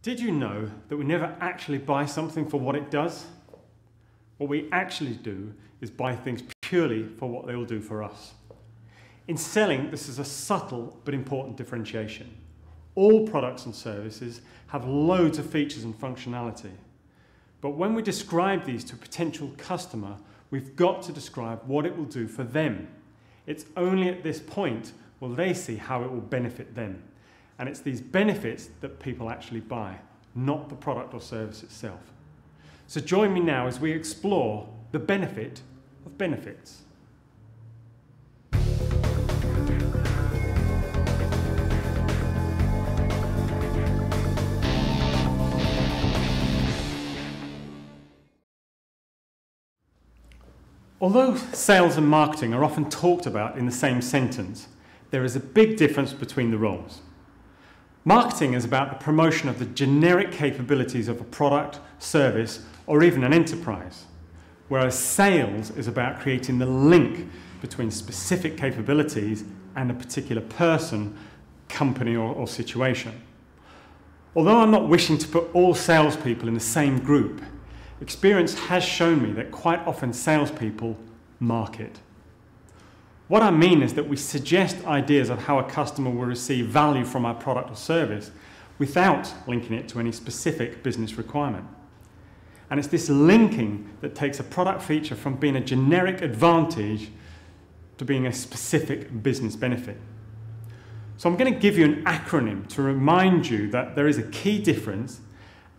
Did you know that we never actually buy something for what it does? What we actually do is buy things purely for what they will do for us. In selling, this is a subtle but important differentiation. All products and services have loads of features and functionality. But when we describe these to a potential customer, we've got to describe what it will do for them. It's only at this point will they see how it will benefit them. And it's these benefits that people actually buy, not the product or service itself. So join me now as we explore the benefit of benefits. Although sales and marketing are often talked about in the same sentence, there is a big difference between the roles. Marketing is about the promotion of the generic capabilities of a product, service, or even an enterprise, whereas sales is about creating the link between specific capabilities and a particular person, company, or situation. Although I'm not wishing to put all salespeople in the same group, experience has shown me that quite often salespeople market. What I mean is that we suggest ideas of how a customer will receive value from our product or service without linking it to any specific business requirement. And it's this linking that takes a product feature from being a generic advantage to being a specific business benefit. So I'm going to give you an acronym to remind you that there is a key difference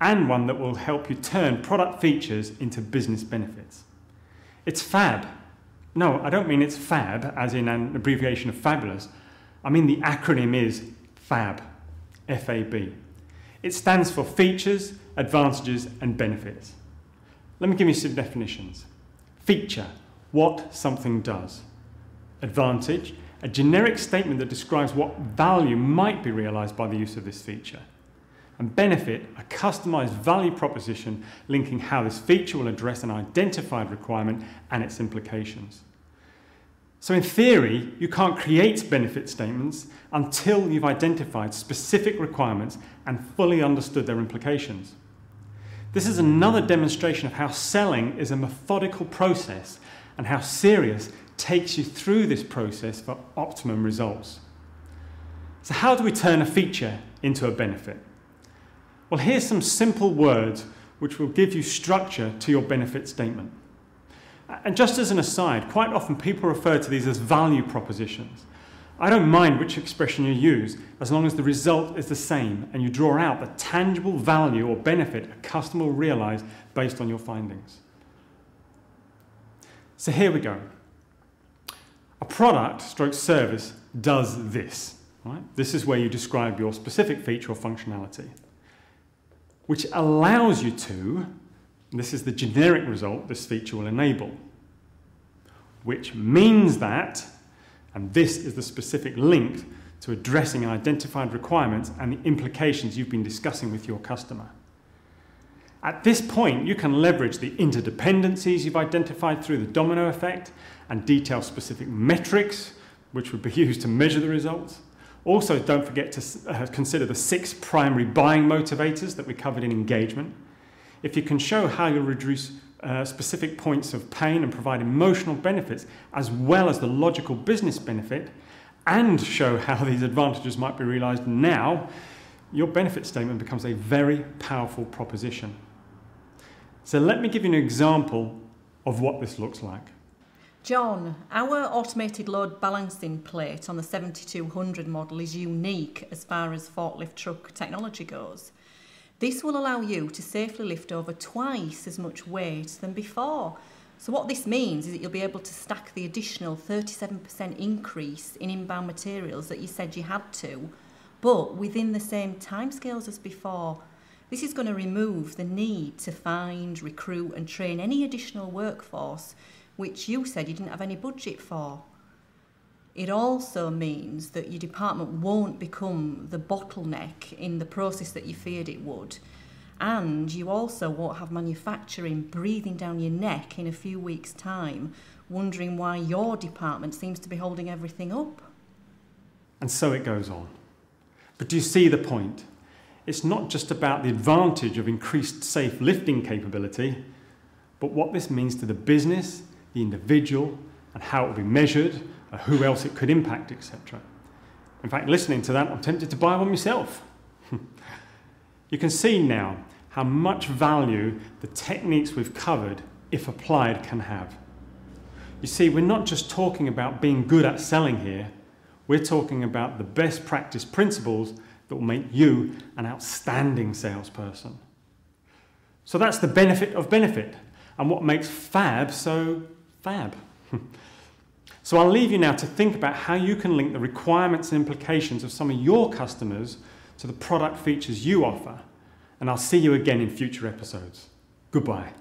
and one that will help you turn product features into business benefits. It's FAB. No, I don't mean it's FAB, as in an abbreviation of fabulous. I mean the acronym is FAB, F-A-B. It stands for features, advantages, and benefits. Let me give you some definitions. Feature, what something does. Advantage, a generic statement that describes what value might be realized by the use of this feature. And benefit, a customized value proposition linking how this feature will address an identified requirement and its implications. So in theory, you can't create benefit statements until you've identified specific requirements and fully understood their implications. This is another demonstration of how selling is a methodical process and how Serious takes you through this process for optimum results. So how do we turn a feature into a benefit? Well, here's some simple words which will give you structure to your benefit statement. And just as an aside, quite often people refer to these as value propositions. I don't mind which expression you use, as long as the result is the same and you draw out the tangible value or benefit a customer will realize based on your findings. So here we go. A product stroke service does this. Right? This is where you describe your specific feature or functionality, which allows you to, and this is the generic result this feature will enable, which means that, and this is the specific link to addressing identified requirements and the implications you've been discussing with your customer. At this point, you can leverage the interdependencies you've identified through the domino effect and detail specific metrics, which would be used to measure the results. Also, don't forget to consider the 6 primary buying motivators that we covered in engagement. If you can show how you'll reduce specific points of pain and provide emotional benefits, as well as the logical business benefit, and show how these advantages might be realized now, your benefit statement becomes a very powerful proposition. So let me give you an example of what this looks like. John, our automated load balancing plate on the 7200 model is unique as far as forklift truck technology goes. This will allow you to safely lift over twice as much weight than before. So what this means is that you'll be able to stack the additional 37% increase in inbound materials that you said you had to, but within the same timescales as before. This is going to remove the need to find, recruit and train any additional workforce which you said you didn't have any budget for. It also means that your department won't become the bottleneck in the process that you feared it would. And you also won't have manufacturing breathing down your neck in a few weeks' time, wondering why your department seems to be holding everything up. And so it goes on. But do you see the point? It's not just about the advantage of increased safe lifting capability, but what this means to the business, the individual, and how it will be measured, who else it could impact, etc. In fact, listening to that, I'm tempted to buy one myself. You can see now how much value the techniques we've covered, if applied, can have. You see, we're not just talking about being good at selling here, we're talking about the best practice principles that will make you an outstanding salesperson. So that's the benefit of benefit, and what makes fab so fab. So I'll leave you now to think about how you can link the requirements and implications of some of your customers to the product features you offer, and I'll see you again in future episodes. Goodbye.